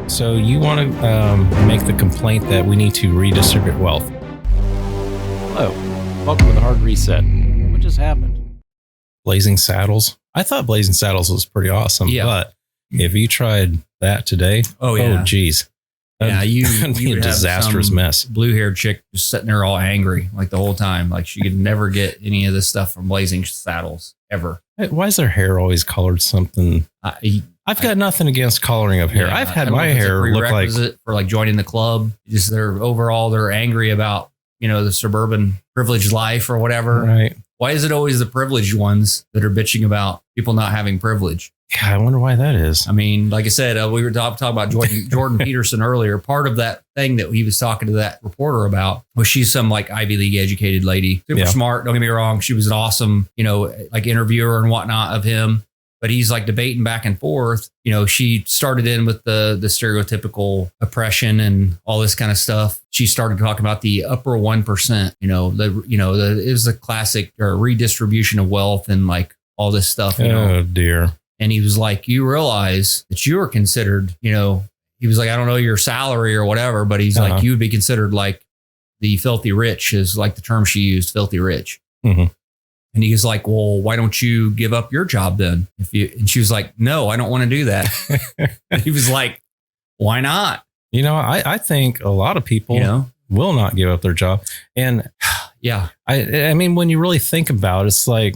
So you want to make the complaint that we need to redistribute wealth. Hello, welcome to the Hard Reset. What just happened? Blazing Saddles. I thought Blazing Saddles was pretty awesome, but if you tried that today, oh geez. Yeah, that'd be a disastrous mess. Blue-haired chick just sitting there all angry, like the whole time. Like she could never get any of this stuff from Blazing Saddles ever. Why is their hair always colored something? I've got nothing against coloring of hair. Yeah, I've had my hair look like for like joining the club. Just they're angry about the suburban privileged life or whatever. Right. Why is it always the privileged ones that are bitching about people not having privilege? Yeah, I wonder why that is. I mean, like I said, we were talking about Jordan Peterson earlier. Part of that thing that he was talking to that reporter about was she's some like Ivy League educated lady, super smart. Don't get me wrong. She was an awesome, like interviewer and whatnot of him. But he's like debating back and forth. She started in with the stereotypical oppression and all this kind of stuff. She started talking about the upper 1%. It was the classic redistribution of wealth and like all this stuff. Oh dear. And he was like, you realize that you are considered, he was like, I don't know your salary or whatever, but he's like, you would be considered like the filthy rich is like the term she used, filthy rich. Mm-hmm. And he was like, well, why don't you give up your job then? And she was like, no, I don't want to do that. He was like, why not? I think a lot of people will not give up their job. And yeah, I mean, when you really think about it, it's like,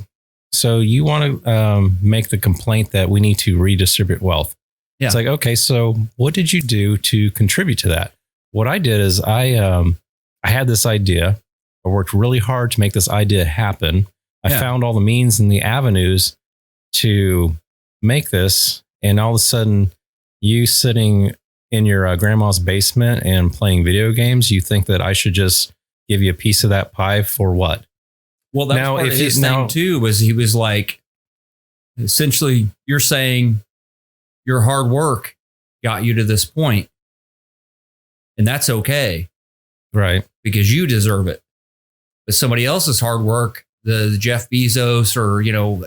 so you want to make the complaint that we need to redistribute wealth. Yeah. It's like, okay, so what did you do to contribute to that? What I did is I had this idea. I worked really hard to make this idea happen. I found all the means and the avenues to make this. And all of a sudden, you sitting in your grandma's basement and playing video games, you think that I should just give you a piece of that pie for what? Well, that's part of his thing too, was he was like, essentially, you're saying your hard work got you to this point, and that's okay. Right. Because you deserve it. But somebody else's hard work, the Jeff Bezos or,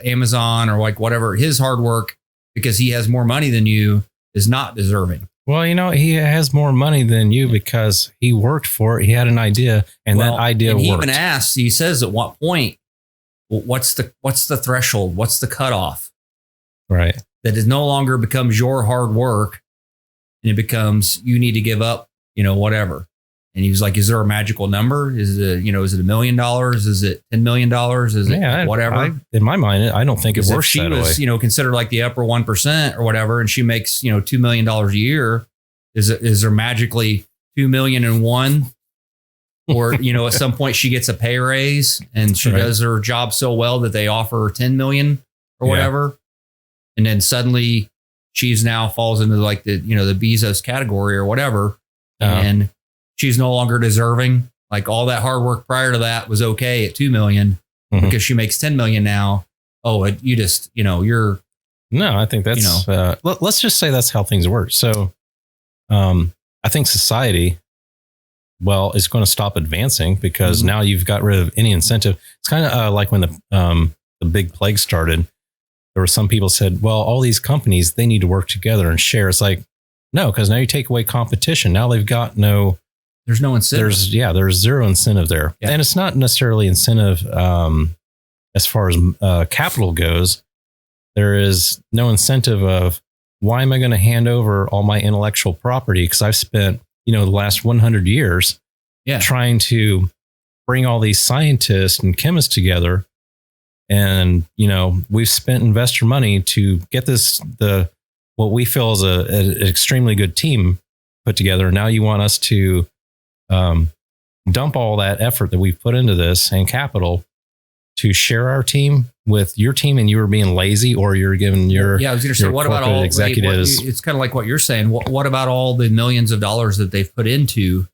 Amazon or like whatever, his hard work, because he has more money than you, is not deserving. Well, he has more money than you because he worked for it. He had an idea and that idea worked. He even asks, he says at what point, what's the threshold? What's the cutoff? Right. That it no longer becomes your hard work and it becomes, you need to give up, whatever. And he was like, is there a magical number? Is it, is it $1 million? Is it $10 million? Is it whatever? In my mind, I don't think it works that way. She was, considered like the upper 1% or whatever, and she makes, $2 million a year. Is there magically 2 million and one? Or, at some point she gets a pay raise and she does her job so well that they offer her 10 million or whatever. And then suddenly she's now falls into like the Bezos category or whatever. And she's no longer deserving. Like all that hard work prior to that was okay at 2 million because she makes 10 million now. Oh, you just, you're. No, I think that's, let's just say that's how things work. So I think society, is going to stop advancing because now you've got rid of any incentive. It's kind of like when the big plague started, there were some people said, well, all these companies, they need to work together and share. It's like, no, because now you take away competition. Now they've got there's no incentive. There's zero incentive there. Yeah. And it's not necessarily incentive as far as capital goes. There is no incentive of why am I going to hand over all my intellectual property? Because I've spent, the last 100 years trying to bring all these scientists and chemists together. And, we've spent investor money to get what we feel is an extremely good team put together. Now you want us to dump all that effort that we've put into this and capital to share our team with your team, and you were being lazy, or you're giving your I was going to say, what about all executives? It's kind of like what you're saying. What about all the millions of dollars that they've put into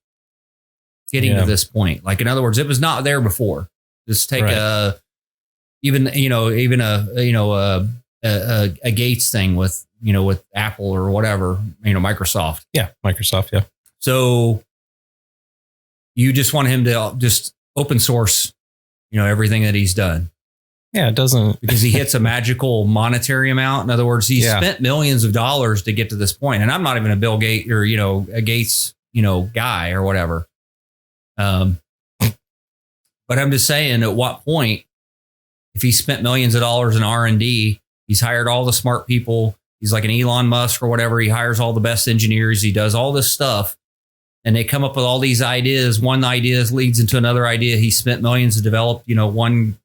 getting to this point? Like, in other words, it was not there before. Just take a Gates thing with with Apple or whatever, Microsoft. Yeah, Microsoft. Yeah. So you just want him to just open source, everything that he's done. Yeah, it doesn't, because he hits a magical monetary amount. In other words, he spent millions of dollars to get to this point. And I'm not even a Bill Gates or, a Gates, guy or whatever. But I'm just saying, at what point, if he spent millions of dollars in R&D, he's hired all the smart people. He's like an Elon Musk or whatever. He hires all the best engineers. He does all this stuff. And they come up with all these ideas. One idea leads into another idea. He spent millions to develop, one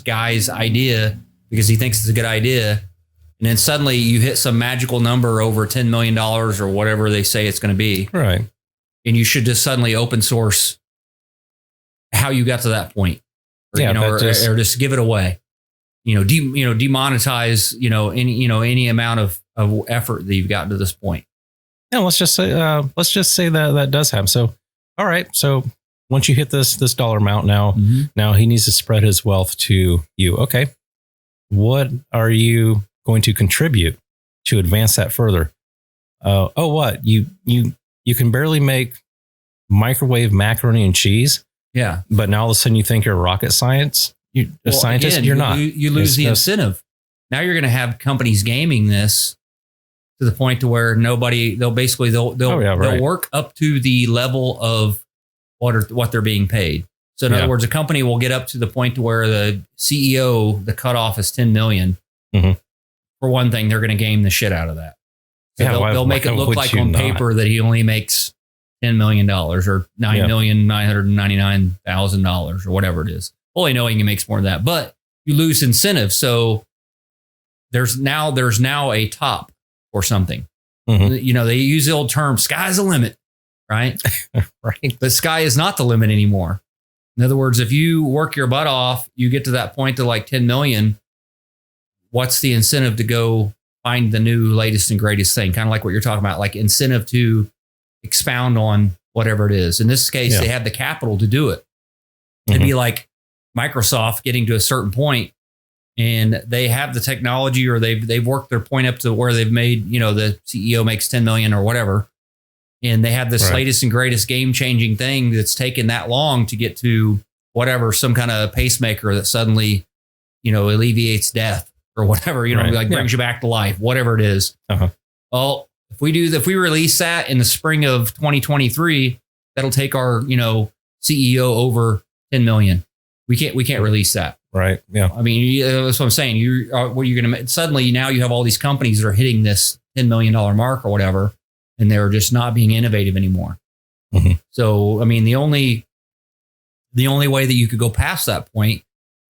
guy's idea because he thinks it's a good idea. And then suddenly you hit some magical number over $10 million or whatever they say it's going to be. Right. And you should just suddenly open source how you got to that point. Or, or just give it away. Demonetize, any amount of effort that you've gotten to this point. Yeah, let's just say that does happen. So, all right. So once you hit this dollar amount now he needs to spread his wealth to you. Okay. What are you going to contribute to advance that further? What you can barely make microwave macaroni and cheese. Yeah. But now all of a sudden you think you're a rocket scientist. You're a scientist. Again, you're not. You lose the incentive. Now you're going to have companies gaming this to the point to where they'll work up to the level of what they're being paid. So in other words, a company will get up to the point to where the CEO, the cutoff is 10 million. Mm-hmm. For one thing, they're going to game the shit out of that. So they'll make it look like on paper that he only makes $10 million or $9,999,000 or whatever it is. Fully knowing he makes more than that, but you lose incentive. So there's now a top or something. Mm-hmm. They use the old term, sky's the limit, right? Right. But sky is not the limit anymore. In other words, if you work your butt off, you get to that point to like 10 million. What's the incentive to go find the new latest and greatest thing? Kind of like what you're talking about, like incentive to expound on whatever it is. In this case, they have the capital to do it. It'd be like Microsoft getting to a certain point and they have the technology or they've worked their point up to where they've made, the CEO makes 10 million or whatever. And they have this latest and greatest game changing thing that's taken that long to get to whatever, some kind of pacemaker that suddenly, alleviates death or whatever, brings you back to life, whatever it is. Uh-huh. Well, if we release that in the spring of 2023, that'll take our, CEO over 10 million. We can't release that. Right. Yeah. I mean, that's what I'm saying. Suddenly now you have all these companies that are hitting this $10 million mark or whatever, and they're just not being innovative anymore. Mm-hmm. So, I mean, the only way that you could go past that point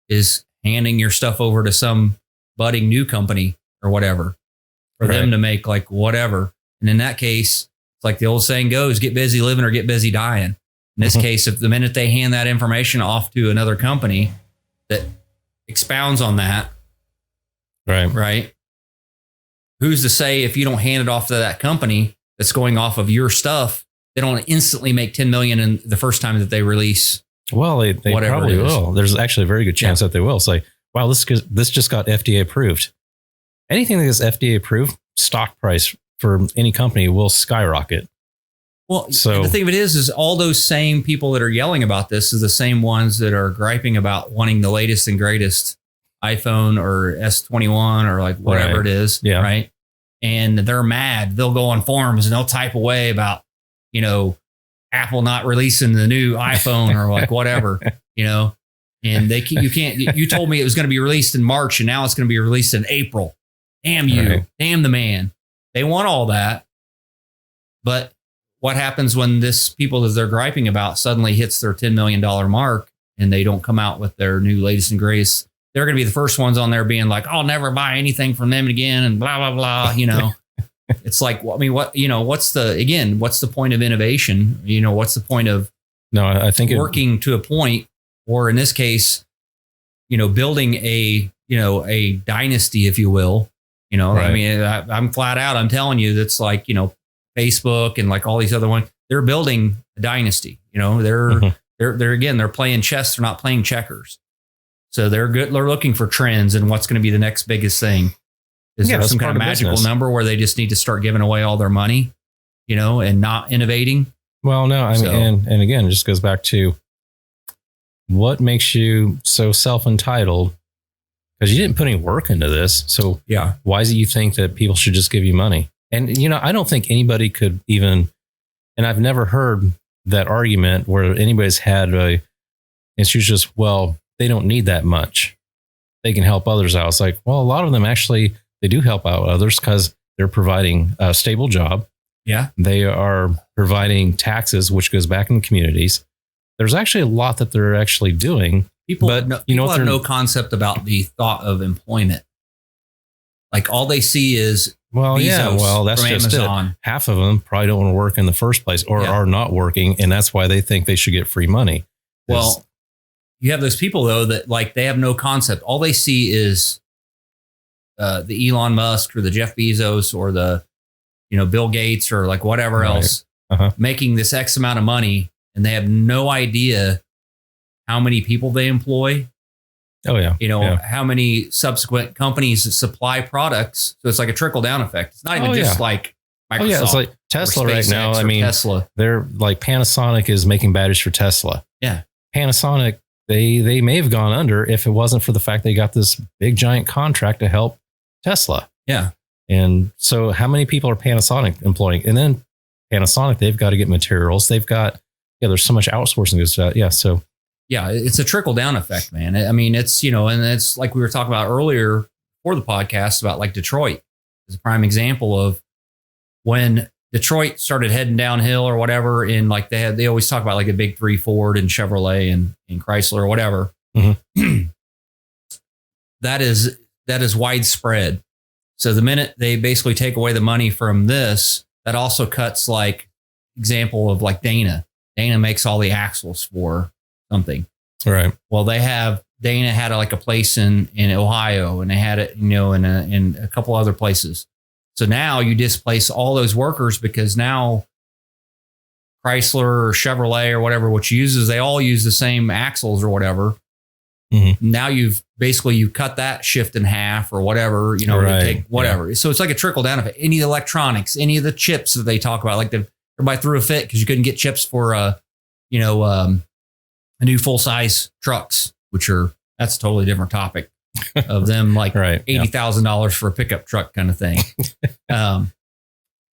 is handing your stuff over to some budding new company or whatever for them to make like whatever. And in that case, it's like the old saying goes, get busy living or get busy dying. In this case, if the minute they hand that information off to another company that expounds on that, right? Who's to say if you don't hand it off to that company that's going off of your stuff, they don't instantly make 10 million in the first time that they release? Well, they probably will. There's actually a very good chance that they will. It's like, wow, this just got FDA approved. Anything that gets FDA approved, stock price for any company will skyrocket. Well, so the thing of it is all those same people that are yelling about this is the same ones that are griping about wanting the latest and greatest iPhone or S21 or like whatever it is. Yeah. Right. And they're mad. They'll go on forums and they'll type away about, Apple not releasing the new iPhone or like whatever, and you told me it was going to be released in March and now it's going to be released in April. Damn you. Damn the man. They want all that. But what happens when this people that they're griping about suddenly hits their $10 million mark and they don't come out with their new latest and greatest? They're going to be the first ones on there being like, I'll never buy anything from them again and blah, blah, blah. It's like, I mean, what's the point of innovation? What's the point of I think working to a point, or in this case, building a dynasty, if you will, I mean, I'm flat out. I'm telling you, that's like, Facebook and like all these other ones, they're building a dynasty. They're playing chess. They're not playing checkers. So they're good. They're looking for trends and what's going to be the next biggest thing. Is there some kind of magical number where they just need to start giving away all their money, and not innovating? Well, no, I mean, and again, it just goes back to what makes you so self-entitled because you didn't put any work into this. So Yeah. why is it you think that people should just give you money? And, I don't think anybody could even, and I've never heard that argument where anybody's had it's just, well, they don't need that much. They can help others out. It's like, well, a lot of them actually, they do help out others because they're providing a stable job. Yeah. They are providing taxes, which goes back in the communities. There's actually a lot that they're actually doing. People have no concept about the thought of employment. Like all they see is Bezos that's from just Amazon. it. Half of them probably don't want to work in the first place or are not working, and that's why they think they should get free money. Well, you have those people though that like they have no concept. All they see is the Elon Musk or the Jeff Bezos or the Bill Gates or like whatever else making this X amount of money, and they have no idea how many people they employ. Oh yeah. How many subsequent companies that supply products. So it's like a trickle down effect. It's not even just like Microsoft. Oh yeah, it's like Tesla right now. I mean, Tesla. They're like Panasonic is making batteries for Tesla. Yeah. Panasonic, they may have gone under if it wasn't for the fact they got this big giant contract to help Tesla. Yeah. And so how many people are Panasonic employing? And then Panasonic, they've got to get materials. They've got, there's so much outsourcing. So yeah, it's a trickle down effect, man. I mean, it's, and it's like we were talking about earlier for the podcast about like Detroit is a prime example of when Detroit started heading downhill or whatever. In like they always talk about like the big three, Ford and Chevrolet and Chrysler or whatever. Mm-hmm. That is widespread. So the minute they basically take away the money from this, that also cuts like example of like Dana. Dana makes all the axles for something. Right. Well, Dana had like a place in Ohio, and they had it, in a couple other places. So now you displace all those workers because now Chrysler or Chevrolet or whatever, which they all use the same axles or whatever. Mm-hmm. Now you cut that shift in half or whatever, to take whatever. Yeah. So it's like a trickle down effect. Any of the electronics, any of the chips that they talk about, like everybody threw a fit because you couldn't get chips for, a new full size trucks, that's a totally different topic of them, like $80,000 for a pickup truck kind of thing.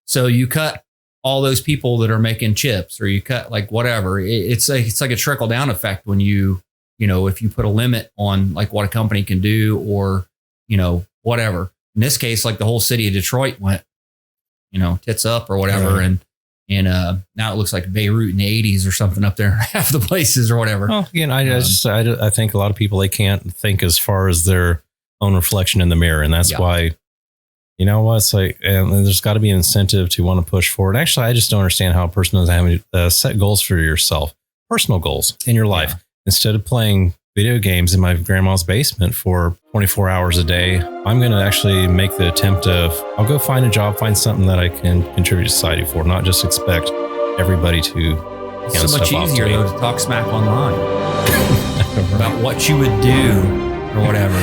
So you cut all those people that are making chips, or you cut like whatever. It's like a trickle down effect when if you put a limit on like what a company can do or, whatever. In this case, like the whole city of Detroit went, tits up or whatever. Right. And now it looks like Beirut in the 80s or something up there, half the places or whatever. Well, again, I think a lot of people, they can't think as far as their own reflection in the mirror. And that's why, it's like, and there's got to be an incentive to want to push forward. Actually, I just don't understand how a person is having set goals for yourself, personal goals in your life. Yeah. Instead of playing video games in my grandma's basement for 24 hours a day, I'm going to actually make the attempt of, I'll go find a job, find something that I can contribute to society for, not just expect everybody to. It's so much easier to talk smack online about what you would do or whatever.